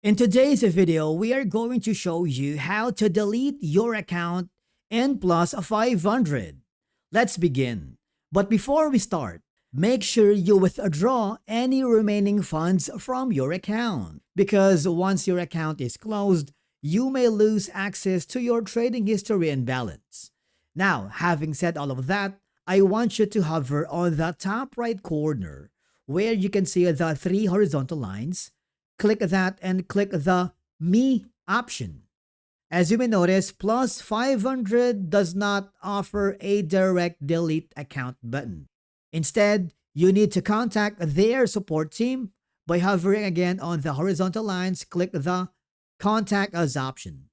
In today's video, we are going to show you how to delete your account in Plus500. Let's begin. But before we start, make sure you withdraw any remaining funds from your account, because once your account is closed, you may lose access to your trading history and balance. Now, having said all of that, I want you to hover on the top right corner where you can see the three horizontal lines. Click that and click the Me option. As you may notice, Plus500 does not offer a direct delete account button. Instead, you need to contact their support team by hovering again on the horizontal lines. Click the Contact Us option.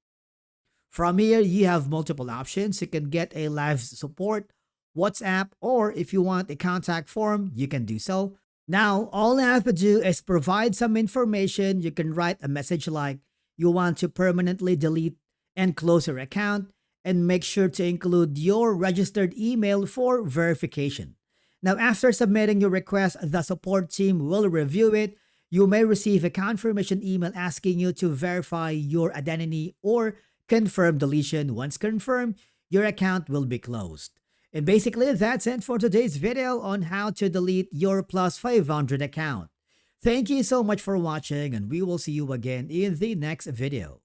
From here, you have multiple options. You can get a live support, WhatsApp, or if you want a contact form, you can do so. Now, all you have to do is provide some information. You can write a message like you want to permanently delete and close your account, and make sure to include your registered email for verification. Now, after submitting your request, the support team will review it. You may receive a confirmation email asking you to verify your identity or confirm deletion. Once confirmed, your account will be closed. And basically, that's it for today's video on how to delete your Plus500 account. Thank you so much for watching, and we will see you again in the next video.